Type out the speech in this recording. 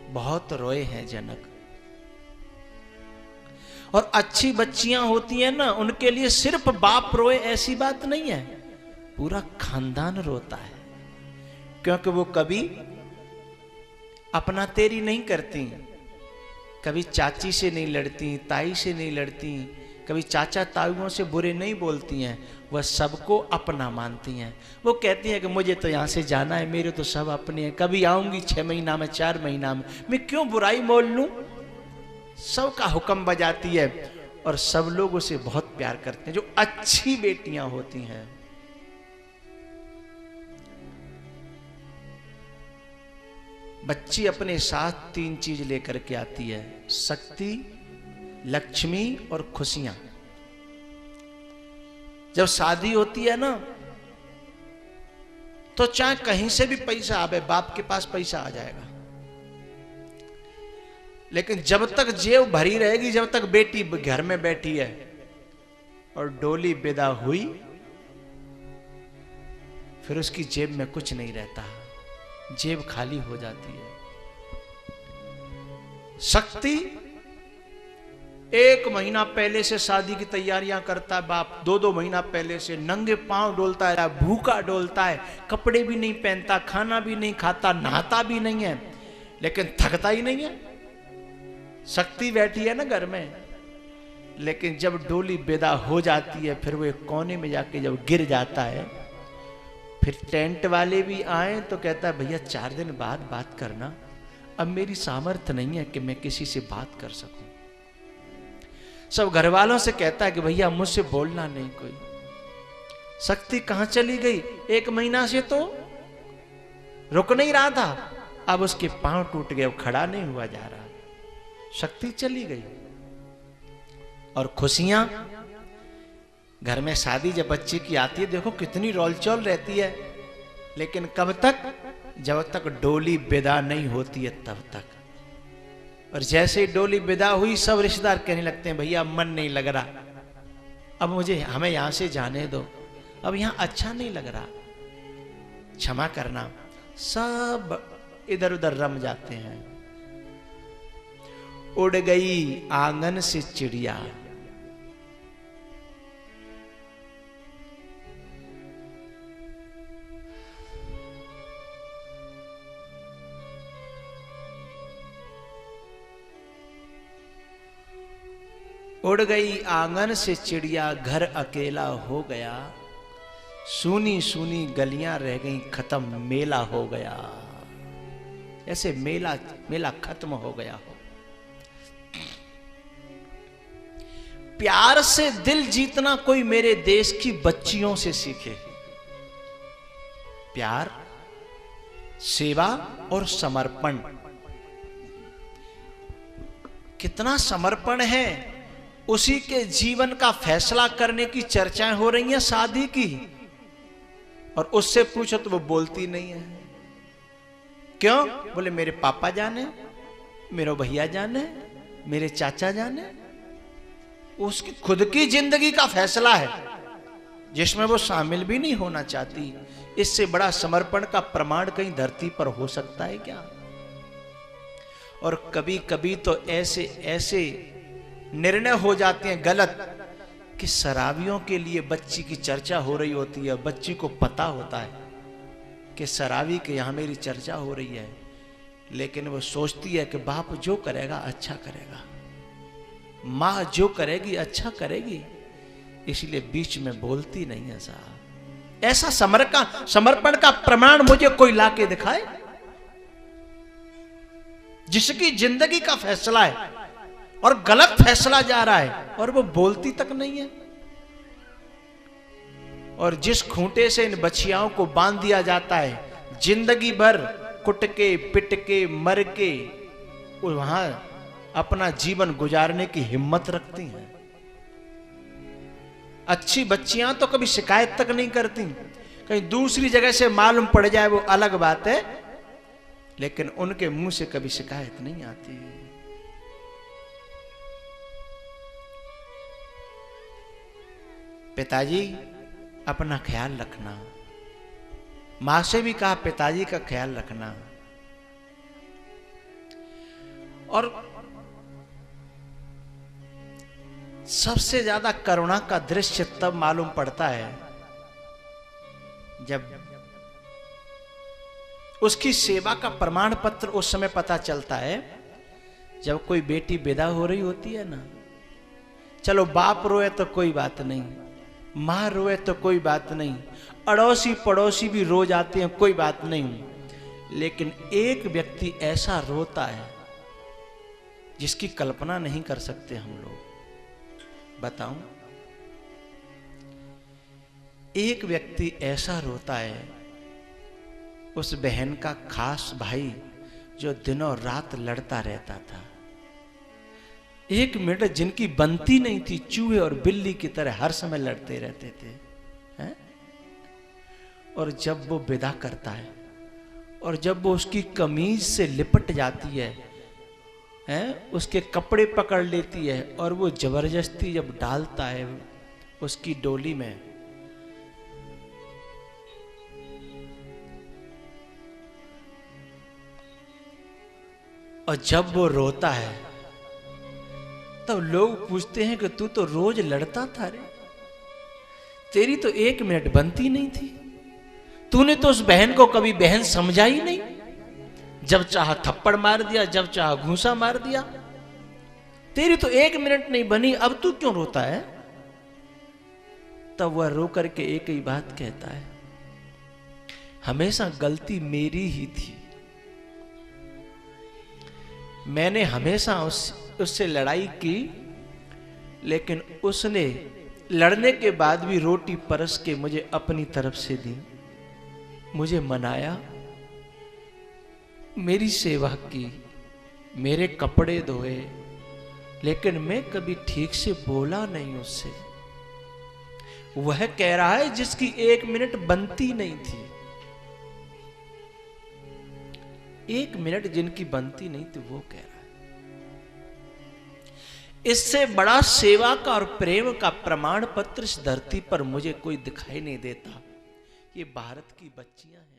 बहुत रोए हैं जनक। और अच्छी बच्चियां होती हैं ना, उनके लिए सिर्फ बाप रोए ऐसी बात नहीं है, पूरा खानदान रोता है। क्योंकि वो कभी अपना तेरी नहीं करती, कभी चाची से नहीं लड़ती, ताई से नहीं लड़ती, कभी चाचा ताऊओं से बुरे नहीं बोलती हैं, वह सबको अपना मानती हैं। वो कहती हैं कि मुझे तो यहाँ से जाना है, मेरे तो सब अपने हैं, कभी आऊंगी 6 महीना में, 4 महीना में, मैं क्यों बुराई मोल लूं। सबका हुक्म बजाती है और सब लोग उसे बहुत प्यार करते हैं, जो अच्छी बेटियां होती हैं। बच्ची अपने साथ 3 चीज लेकर के आती है, शक्ति, लक्ष्मी और खुशियां। जब शादी होती है ना, तो चाहे कहीं से भी पैसा आवे, बाप के पास पैसा आ जाएगा, लेकिन जब तक जेब भरी रहेगी, जब तक बेटी घर में बैठी है और डोली विदा हुई, फिर उसकी जेब में कुछ नहीं रहता, जेब खाली हो जाती है। शक्ति 1 महीना पहले से शादी की तैयारियां करता है बाप, 2-2 महीना पहले से नंगे पांव डोलता है, भूखा डोलता है, कपड़े भी नहीं पहनता, खाना भी नहीं खाता, नहाता भी नहीं है, लेकिन थकता ही नहीं है। शक्ति बैठी है ना घर में, लेकिन जब डोली विदा हो जाती है, फिर वो एक कोने में जाके जब गिर जाता है, फिर टेंट वाले भी आए तो कहता है भैया 4 दिन बाद बात करना, अब मेरी सामर्थ्य नहीं है कि मैं किसी से बात कर सकूं। सब घर वालों से कहता है कि भैया मुझसे बोलना नहीं कोई। शक्ति कहां चली गई? 1 महीना से तो रुक नहीं रहा था, अब उसके पांव टूट गए, खड़ा नहीं हुआ जा रहा, शक्ति चली गई। और खुशियां, घर में शादी जब बच्चे की आती है, देखो कितनी रोलचोल रहती है, लेकिन कब तक? जब तक डोली विदा नहीं होती है तब तक। और जैसे डोली विदा हुई, सब रिश्तेदार कहने लगते हैं भैया मन नहीं लग रहा, अब हमें यहां से जाने दो, अब यहां अच्छा नहीं लग रहा, क्षमा करना। सब इधर उधर रम जाते हैं। उड़ गई आंगन से चिड़िया, उड़ गई आंगन से चिड़िया, घर अकेला हो गया, सूनी सूनी गलियां रह गई, खत्म मेला हो गया। ऐसे मेला खत्म हो गया हो। प्यार से दिल जीतना कोई मेरे देश की बच्चियों से सीखे। प्यार, सेवा और समर्पण। कितना समर्पण है, उसी के जीवन का फैसला करने की चर्चाएं हो रही हैं शादी की, और उससे पूछो तो वो बोलती नहीं है। क्यों? बोले मेरे पापा जाने, मेरे भैया जाने, मेरे चाचा जाने। उसकी खुद की जिंदगी का फैसला है, जिसमें वो शामिल भी नहीं होना चाहती। इससे बड़ा समर्पण का प्रमाण कहीं धरती पर हो सकता है क्या? और कभी कभी तो ऐसे ऐसे निर्णय हो जाते हैं गलत, कि शराबियों के लिए बच्ची की चर्चा हो रही होती है, बच्ची को पता होता है कि शराबी के यहां मेरी चर्चा हो रही है, लेकिन वो सोचती है कि बाप जो करेगा अच्छा करेगा, माँ जो करेगी अच्छा करेगी, इसलिए बीच में बोलती नहीं है। साहब, ऐसा समर्पण का प्रमाण मुझे कोई लाके दिखाए, जिसकी जिंदगी का फैसला है और गलत फैसला जा रहा है और वो बोलती तक नहीं है। और जिस खूंटे से इन बच्चियों को बांध दिया जाता है, जिंदगी भर कुट के पिट के मर के वो वहां अपना जीवन गुजारने की हिम्मत रखती हैं। अच्छी बच्चियां तो कभी शिकायत तक नहीं करती, कहीं दूसरी जगह से मालूम पड़ जाए वो अलग बात है, लेकिन उनके मुंह से कभी शिकायत नहीं आती। पिताजी अपना ख्याल रखना, मां से भी कहा पिताजी का ख्याल रखना। और सबसे ज्यादा करुणा का दृश्य तब मालूम पड़ता है जब उसकी सेवा का प्रमाण पत्र उस समय पता चलता है जब कोई बेटी विदा हो रही होती है ना। चलो बाप रोए तो कोई बात नहीं, मां रोए तो कोई बात नहीं, अड़ोसी पड़ोसी भी रो जाते हैं, कोई बात नहीं, लेकिन एक व्यक्ति ऐसा रोता है जिसकी कल्पना नहीं कर सकते हम लोग। बताऊं, एक व्यक्ति ऐसा रोता है, उस बहन का खास भाई जो दिनों रात लड़ता रहता था, एक मिनट जिनकी बनती नहीं थी, चूहे और बिल्ली की तरह हर समय लड़ते रहते थे, हैं? और जब वो विदा करता है और जब वो उसकी कमीज से लिपट जाती है, उसके कपड़े पकड़ लेती है और वो जबरदस्ती जब डालता है उसकी डोली में, और जब वो रोता है तब लोग पूछते हैं कि तू तो रोज लड़ता था रे, तेरी तो एक मिनट बनती नहीं थी, तूने तो उस बहन को कभी बहन समझा ही नहीं, जब चाहा थप्पड़ मार दिया, जब चाहा घूंसा मार दिया, तेरी तो एक मिनट नहीं बनी, अब तू क्यों रोता है? तब वह रो करके एक ही बात कहता है, हमेशा गलती मेरी ही थी, मैंने हमेशा उससे लड़ाई की, लेकिन उसने लड़ने के बाद भी रोटी परस के मुझे अपनी तरफ से दी, मुझे मनाया, मेरी सेवा की, मेरे कपड़े धोए, लेकिन मैं कभी ठीक से बोला नहीं उससे। वह कह रहा है जिसकी एक मिनट बनती नहीं थी, एक मिनट जिनकी बनती नहीं थी, वो कह रहा है। इससे बड़ा सेवा का और प्रेम का प्रमाण पत्र इस धरती पर मुझे कोई दिखाई नहीं देता। ये भारत की बच्चियां हैं।